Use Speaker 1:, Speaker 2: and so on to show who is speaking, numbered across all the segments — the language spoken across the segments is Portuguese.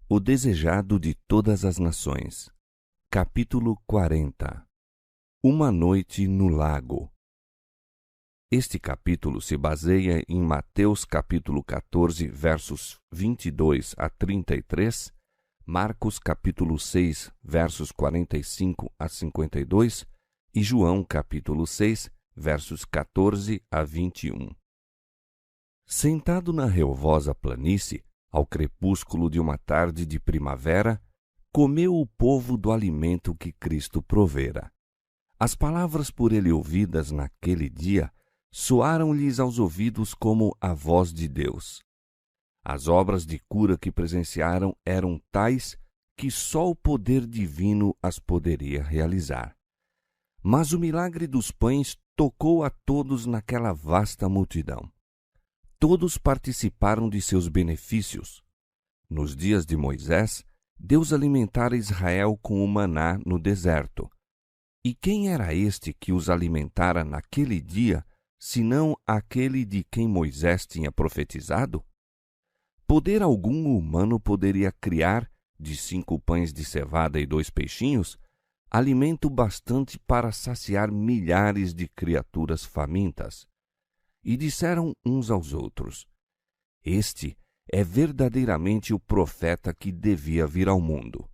Speaker 1: O desejado de todas as nações. Capítulo 40. Uma noite no lago. Este capítulo se baseia em Mateus capítulo 14, versos 22 a 33, Marcos capítulo 6, versos 45 a 52 e João capítulo 6, versos 14 a 21. Sentado na relvosa planície, ao crepúsculo de uma tarde de primavera, comeu o povo do alimento que Cristo provera. As palavras por ele ouvidas naquele dia soaram-lhes aos ouvidos como a voz de Deus. As obras de cura que presenciaram eram tais que só o poder divino as poderia realizar. Mas o milagre dos pães tocou a todos naquela vasta multidão. Todos participaram de seus benefícios. Nos dias de Moisés, Deus alimentara Israel com o maná no deserto. E quem era este que os alimentara naquele dia, senão aquele de quem Moisés tinha profetizado? Poder algum humano poderia criar, de 5 pães de cevada e 2 peixinhos, alimento bastante para saciar milhares de criaturas famintas? E disseram uns aos outros: Este é verdadeiramente o profeta que devia vir ao mundo.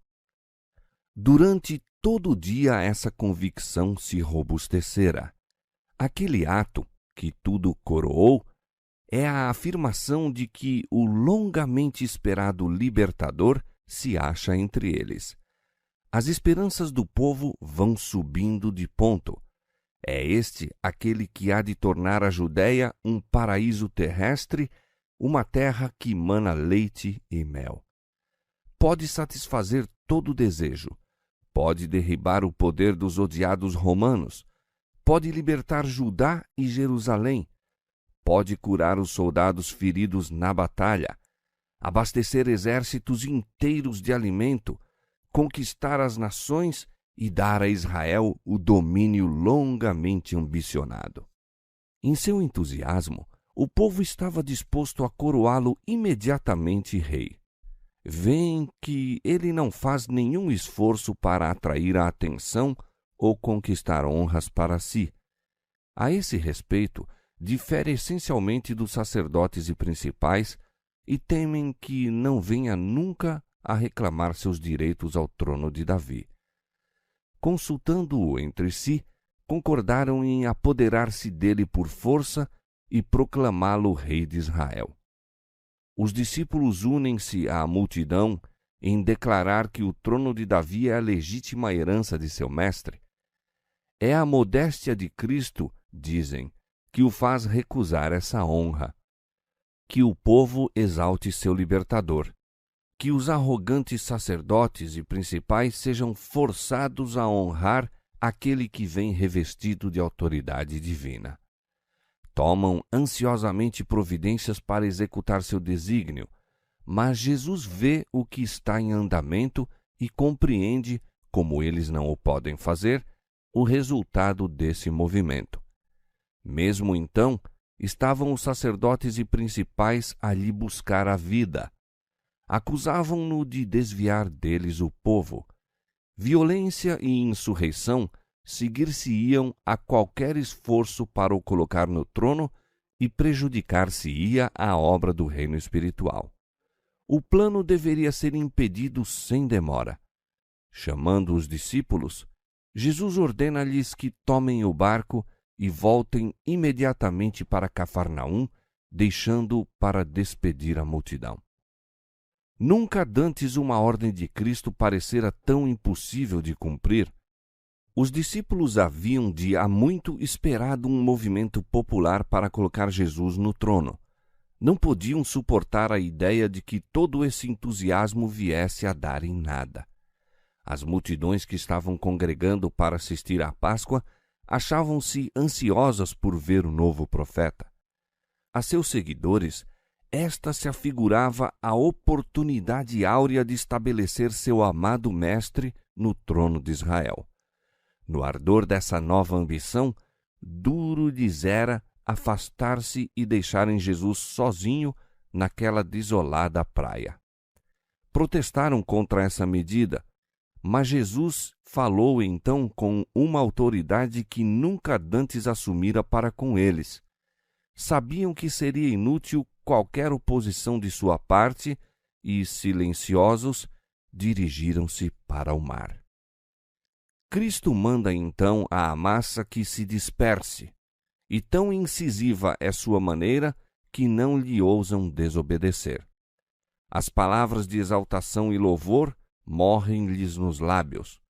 Speaker 1: Durante todo o dia essa convicção se robustecera. Aquele ato, que tudo coroou, é a afirmação de que o longamente esperado libertador se acha entre eles. As esperanças do povo vão subindo de ponto. É este aquele que há de tornar a Judéia um paraíso terrestre, uma terra que mana leite e mel. Pode satisfazer todo desejo, pode derribar o poder dos odiados romanos, pode libertar Judá e Jerusalém, pode curar os soldados feridos na batalha, abastecer exércitos inteiros de alimento, conquistar as nações e dar a Israel o domínio longamente ambicionado. Em seu entusiasmo, o povo estava disposto a coroá-lo imediatamente rei. Veem que ele não faz nenhum esforço para atrair a atenção ou conquistar honras para si. A esse respeito, difere essencialmente dos sacerdotes e principais e temem que não venha nunca a reclamar seus direitos ao trono de Davi. Consultando-o entre si, concordaram em apoderar-se dele por força e proclamá-lo rei de Israel. Os discípulos unem-se à multidão em declarar que o trono de Davi é a legítima herança de seu mestre. É a modéstia de Cristo, dizem, que o faz recusar essa honra. Que o povo exalte seu libertador. Que os arrogantes sacerdotes e principais sejam forçados a honrar aquele que vem revestido de autoridade divina. Tomam ansiosamente providências para executar seu desígnio, mas Jesus vê o que está em andamento e compreende, como eles não o podem fazer, o resultado desse movimento. Mesmo então, estavam os sacerdotes e principais a lhe buscar a vida. Acusavam-no de desviar deles o povo. Violência e insurreição seguir-se-iam a qualquer esforço para o colocar no trono e prejudicar-se-ia a obra do reino espiritual. O plano deveria ser impedido sem demora. Chamando os discípulos, Jesus ordena-lhes que tomem o barco e voltem imediatamente para Cafarnaum, deixando-o para despedir a multidão. Nunca dantes uma ordem de Cristo parecera tão impossível de cumprir. Os discípulos haviam de há muito esperado um movimento popular para colocar Jesus no trono. Não podiam suportar a ideia de que todo esse entusiasmo viesse a dar em nada. As multidões que estavam congregando para assistir à Páscoa achavam-se ansiosas por ver o novo profeta. A seus seguidores, esta se afigurava a oportunidade áurea de estabelecer seu amado mestre no trono de Israel. No ardor dessa nova ambição, duro lhes era afastar-se e deixarem Jesus sozinho naquela desolada praia. protestaram contra essa medida, mas Jesus falou então com uma autoridade que nunca dantes assumira para com eles. Sabiam que seria inútil qualquer oposição de sua parte e, silenciosos, dirigiram-se para o mar. Cristo manda então à massa que se disperse, e tão incisiva é sua maneira que não lhe ousam desobedecer. As palavras de exaltação e louvor morrem-lhes nos lábios.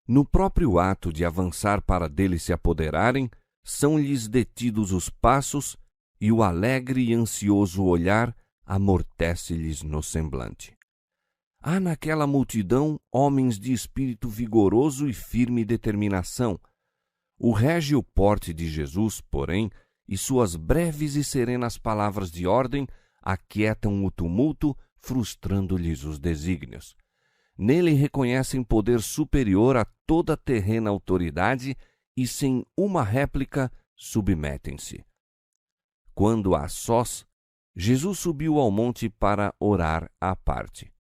Speaker 1: No próprio ato de avançar para dele se apoderarem, são-lhes detidos os passos e o alegre e ansioso olhar amortece-lhes no semblante. Há naquela multidão homens de espírito vigoroso e firme determinação. O régio porte de Jesus, porém, e suas breves e serenas palavras de ordem aquietam o tumulto, frustrando-lhes os desígnios. Nele reconhecem poder superior a toda terrena autoridade e, sem uma réplica, submetem-se. Quando a sós, Jesus subiu ao monte para orar à parte.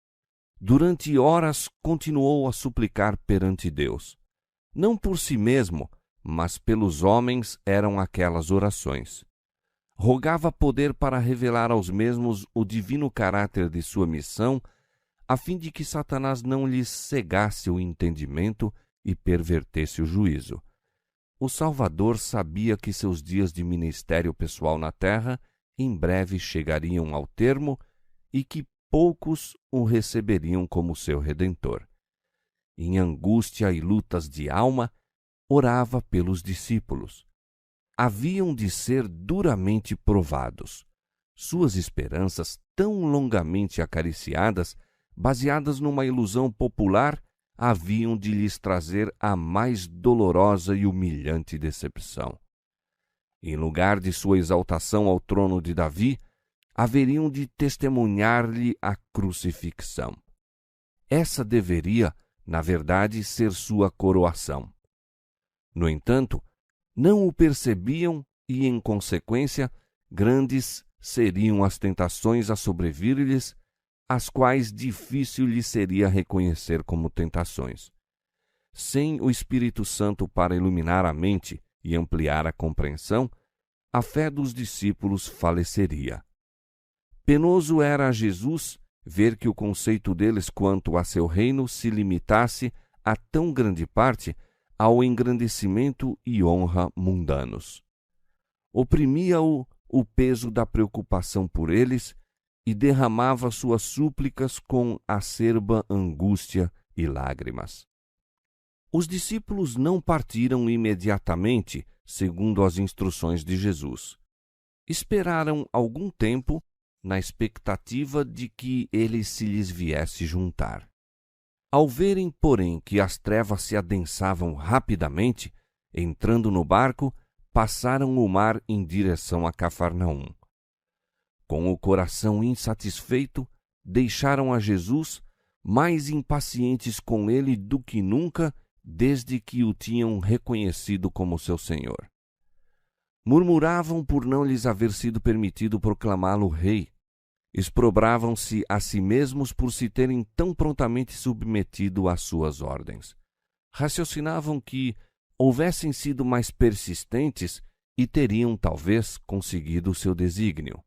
Speaker 1: Durante horas continuou a suplicar perante Deus. Não por si mesmo, mas pelos homens eram aquelas orações. Rogava poder para revelar aos mesmos o divino caráter de sua missão, a fim de que Satanás não lhes cegasse o entendimento e pervertesse o juízo. O Salvador sabia que seus dias de ministério pessoal na terra em breve chegariam ao termo e que poucos o receberiam como seu Redentor. Em angústia e lutas de alma, orava pelos discípulos. Haviam de ser duramente provados. Suas esperanças, tão longamente acariciadas, baseadas numa ilusão popular, haviam de lhes trazer a mais dolorosa e humilhante decepção. Em lugar de sua exaltação ao trono de Davi, haveriam de testemunhar-lhe a crucifixão. Essa deveria, na verdade, ser sua coroação. No entanto, não o percebiam e, em consequência, grandes seriam as tentações a sobrevir-lhes, as quais difícil lhe seria reconhecer como tentações. Sem o Espírito Santo para iluminar a mente e ampliar a compreensão, a fé dos discípulos faleceria. Penoso era a Jesus ver que o conceito deles quanto a seu reino se limitasse a tão grande parte ao engrandecimento e honra mundanos. Oprimia-o o peso da preocupação por eles e derramava suas súplicas com acerba angústia e lágrimas. Os discípulos não partiram imediatamente, segundo as instruções de Jesus. Esperaram algum tempo na expectativa de que ele se lhes viesse juntar. Ao verem, porém, que as trevas se adensavam rapidamente, entrando no barco, passaram o mar em direção a Cafarnaum. Com o coração insatisfeito, deixaram a Jesus, mais impacientes com ele do que nunca, desde que o tinham reconhecido como seu Senhor. Murmuravam por não lhes haver sido permitido proclamá-lo rei. Exprobravam-se a si mesmos por se terem tão prontamente submetido às suas ordens. Raciocinavam que houvessem sido mais persistentes e teriam, talvez, conseguido o seu desígnio.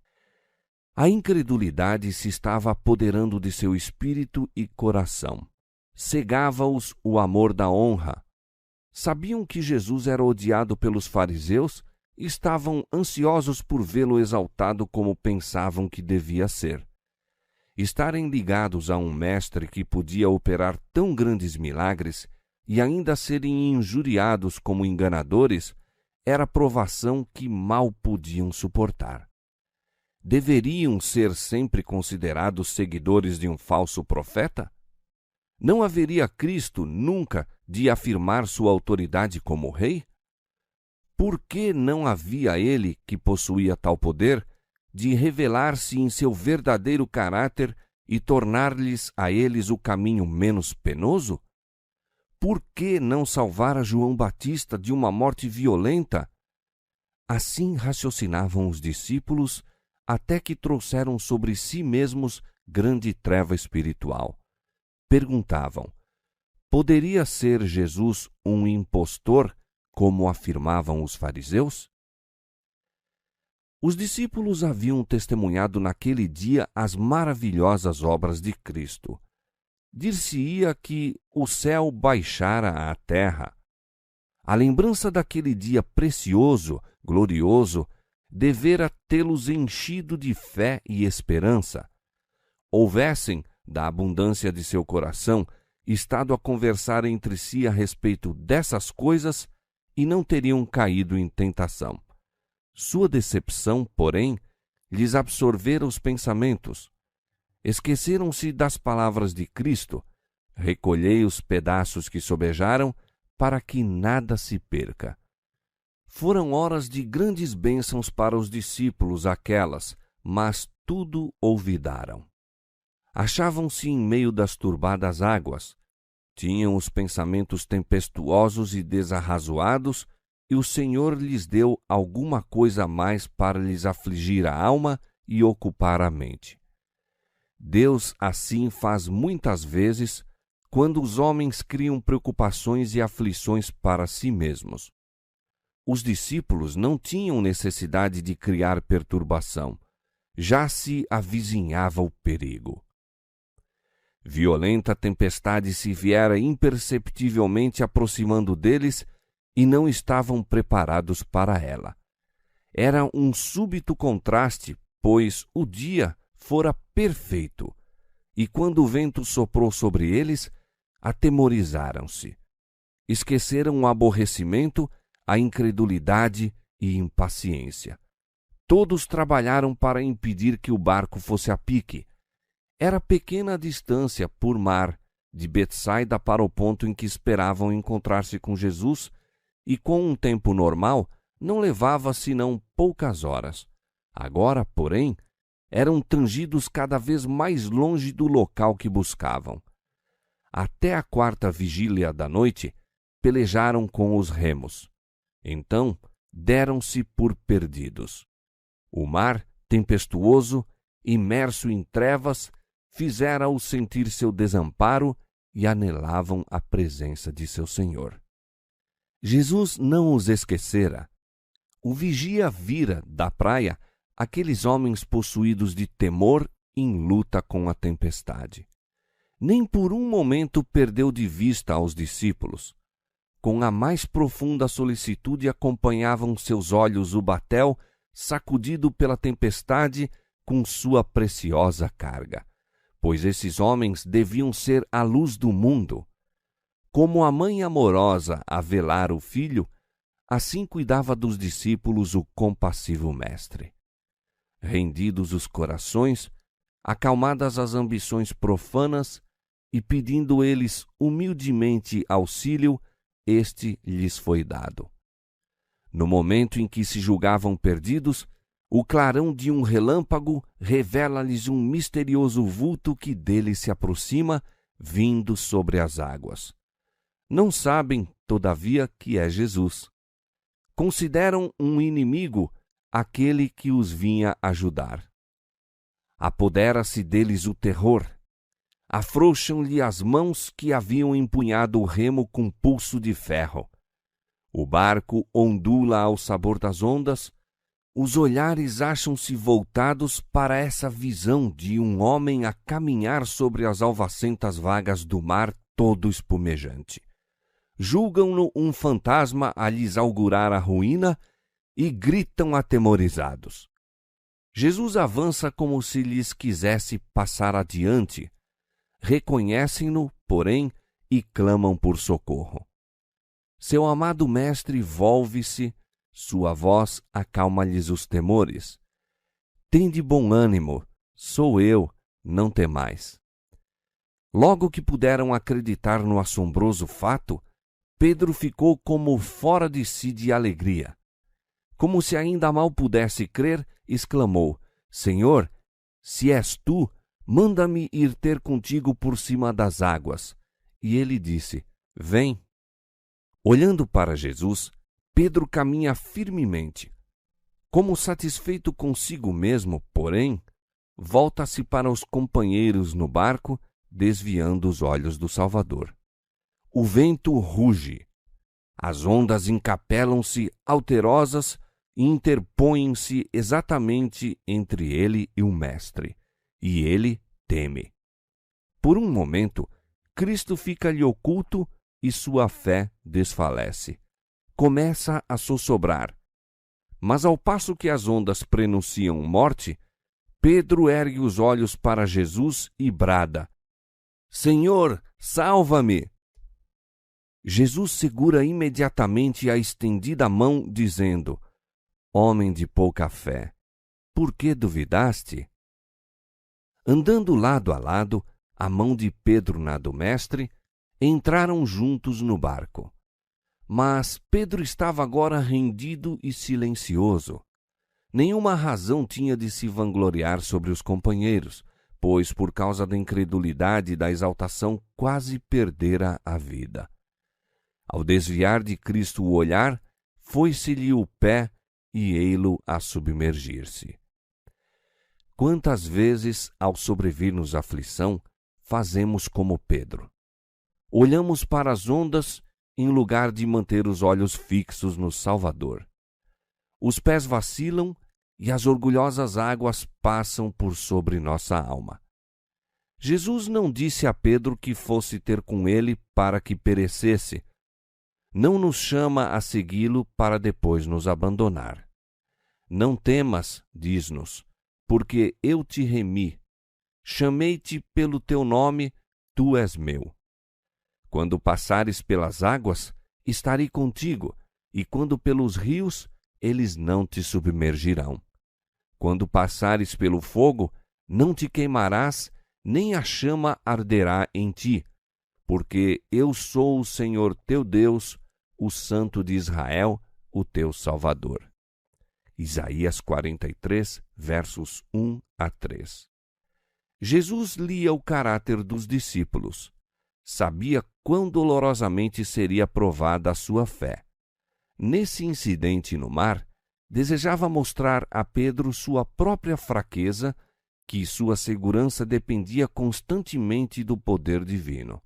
Speaker 1: A incredulidade se estava apoderando de seu espírito e coração. Cegava-os o amor da honra. Sabiam que Jesus era odiado pelos fariseus e estavam ansiosos por vê-lo exaltado como pensavam que devia ser. Estarem ligados a um mestre que podia operar tão grandes milagres e ainda serem injuriados como enganadores era provação que mal podiam suportar. Deveriam ser sempre considerados seguidores de um falso profeta? Não haveria Cristo nunca de afirmar sua autoridade como rei? Por que não havia ele, que possuía tal poder, de revelar-se em seu verdadeiro caráter e tornar-lhes a eles o caminho menos penoso? Por que não salvar João Batista de uma morte violenta? Assim raciocinavam os discípulos, até que trouxeram sobre si mesmos grande treva espiritual. perguntavam: poderia ser Jesus um impostor, como afirmavam os fariseus? Os discípulos haviam testemunhado naquele dia as maravilhosas obras de Cristo. Dir-se-ia que o céu baixara à terra. A lembrança daquele dia precioso, glorioso, devera tê-los enchido de fé e esperança. Houvessem, da abundância de seu coração, estado a conversar entre si a respeito dessas coisas e não teriam caído em tentação. Sua decepção, porém, lhes absorvera os pensamentos. Esqueceram-se das palavras de Cristo: recolhei os pedaços que sobejaram, para que nada se perca. Foram horas de grandes bênçãos para os discípulos aquelas, mas tudo olvidaram. Achavam-se em meio das turbadas águas, tinham os pensamentos tempestuosos e desarrazoados, e o Senhor lhes deu alguma coisa a mais para lhes afligir a alma e ocupar a mente. Deus assim faz muitas vezes, quando os homens criam preocupações e aflições para si mesmos. Os discípulos não tinham necessidade de criar perturbação, já se avizinhava o perigo. Violenta tempestade se viera imperceptivelmente aproximando deles e não estavam preparados para ela. Era um súbito contraste, pois o dia fora perfeito, e quando o vento soprou sobre eles, atemorizaram-se. Esqueceram o aborrecimento, a incredulidade e impaciência. Todos trabalharam para impedir que o barco fosse a pique. Era pequena a distância, por mar, de Betsaida para o ponto em que esperavam encontrar-se com Jesus, e com um tempo normal não levava senão poucas horas. Agora, porém, eram tangidos cada vez mais longe do local que buscavam. Até a quarta vigília da noite, pelejaram com os remos. Então, deram-se por perdidos. O mar, tempestuoso, imerso em trevas, fizera-os sentir seu desamparo e anelavam a presença de seu Senhor. Jesus não os esquecera. O vigia vira, da praia, aqueles homens possuídos de temor em luta com a tempestade. Nem por um momento perdeu de vista aos discípulos. Com a mais profunda solicitude acompanhavam seus olhos o batel, sacudido pela tempestade, com sua preciosa carga, pois esses homens deviam ser a luz do mundo. Como a mãe amorosa a velar o filho, assim cuidava dos discípulos o compassivo mestre. Rendidos os corações, acalmadas as ambições profanas, e pedindo eles humildemente auxílio, este lhes foi dado. No momento em que se julgavam perdidos, o clarão de um relâmpago revela-lhes um misterioso vulto que deles se aproxima, vindo sobre as águas. Não sabem, todavia, que é Jesus. Consideram um inimigo aquele que os vinha ajudar. Apodera-se deles o terror. Afrouxam-lhe as mãos que haviam empunhado o remo com pulso de ferro. O barco ondula ao sabor das ondas. Os olhares acham-se voltados para essa visão de um homem a caminhar sobre as alvacentas vagas do mar todo espumejante. Julgam-no um fantasma a lhes augurar a ruína e gritam atemorizados. Jesus avança como se lhes quisesse passar adiante. Reconhecem-no, porém, e clamam por socorro. Seu amado mestre volve-se, sua voz acalma-lhes os temores. Tende bom ânimo, sou eu, não temais. Logo que puderam acreditar no assombroso fato, Pedro ficou como fora de si de alegria. Como se ainda mal pudesse crer, exclamou: Senhor, se és tu, manda-me ir ter contigo por cima das águas. E ele disse: Vem. Olhando para Jesus, Pedro caminha firmemente. Como satisfeito consigo mesmo, porém, volta-se para os companheiros no barco desviando os olhos do Salvador. O vento ruge. As ondas encapelam-se alterosas e interpõem-se exatamente entre ele e o Mestre, e ele teme. Por um momento, Cristo fica-lhe oculto e sua fé desfalece. Começa a sossobrar. Mas ao passo que as ondas prenunciam morte, Pedro ergue os olhos para Jesus e brada: Senhor, salva-me! Jesus segura imediatamente a estendida mão, dizendo: Homem de pouca fé, por que duvidaste? Andando lado a lado, a mão de Pedro na do Mestre, entraram juntos no barco. Mas Pedro estava agora rendido e silencioso. Nenhuma razão tinha de se vangloriar sobre os companheiros, pois, por causa da incredulidade e da exaltação, quase perdera a vida. Ao desviar de Cristo o olhar, foi-se-lhe o pé e ei-lo a submergir-se. Quantas vezes, ao sobrevir-nos aflição, fazemos como Pedro? Olhamos para as ondas em lugar de manter os olhos fixos no Salvador. Os pés vacilam e as orgulhosas águas passam por sobre nossa alma. Jesus não disse a Pedro que fosse ter com ele para que perecesse. Não nos chama a segui-lo para depois nos abandonar. Não temas, diz-nos, porque eu te remi. Chamei-te pelo teu nome, tu és meu. Quando passares pelas águas, estarei contigo, e quando pelos rios, eles não te submergirão. Quando passares pelo fogo, não te queimarás, nem a chama arderá em ti, porque eu sou o Senhor teu Deus, o Santo de Israel, o teu Salvador. Isaías 43, versos 1 a 3. Jesus lia o caráter dos discípulos. Sabia quão dolorosamente seria provada a sua fé. Nesse incidente no mar, desejava mostrar a Pedro sua própria fraqueza, que sua segurança dependia constantemente do poder divino.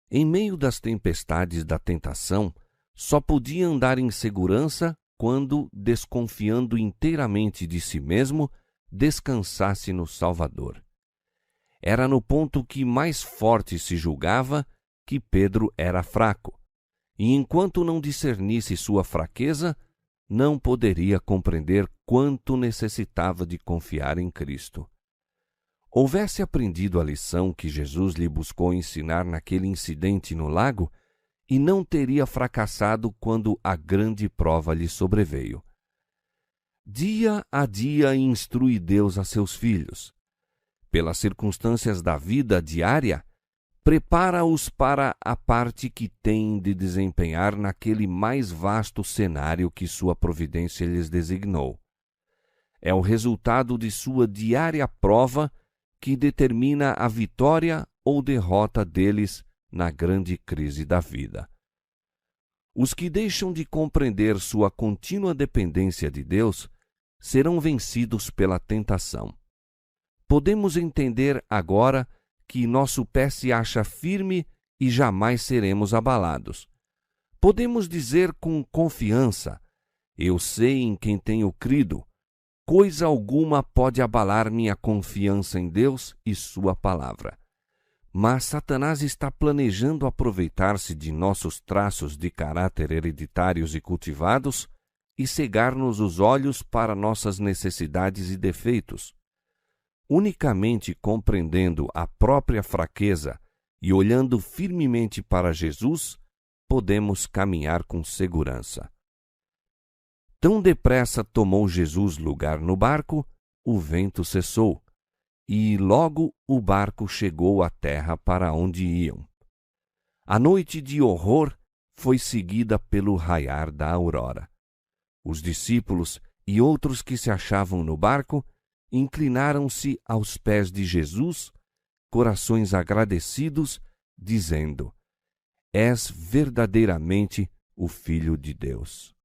Speaker 1: Em meio das tempestades da tentação, só podia andar em segurança quando, desconfiando inteiramente de si mesmo, descansasse no Salvador. Era no ponto que mais forte se julgava que Pedro era fraco, e enquanto não discernisse sua fraqueza, não poderia compreender quanto necessitava de confiar em Cristo. Houvesse aprendido a lição que Jesus lhe buscou ensinar naquele incidente no lago, e não teria fracassado quando a grande prova lhe sobreveio. Dia a dia instrui Deus a seus filhos. Pelas circunstâncias da vida diária, prepara-os para a parte que têm de desempenhar naquele mais vasto cenário que sua providência lhes designou. É o resultado de sua diária prova que determina a vitória ou derrota deles na grande crise da vida. Os que deixam de compreender sua contínua dependência de Deus serão vencidos pela tentação. Podemos entender agora que nosso pé se acha firme e jamais seremos abalados. Podemos dizer com confiança: eu sei em quem tenho crido, coisa alguma pode abalar minha confiança em Deus e sua palavra. Mas Satanás está planejando aproveitar-se de nossos traços de caráter hereditários e cultivados e cegar-nos os olhos para nossas necessidades e defeitos. Unicamente compreendendo a própria fraqueza e olhando firmemente para Jesus, podemos caminhar com segurança. Tão depressa tomou Jesus lugar no barco, o vento cessou, e logo o barco chegou à terra para onde iam. A noite de horror foi seguida pelo raiar da aurora. Os discípulos e outros que se achavam no barco inclinaram-se aos pés de Jesus, corações agradecidos, dizendo: És verdadeiramente o Filho de Deus.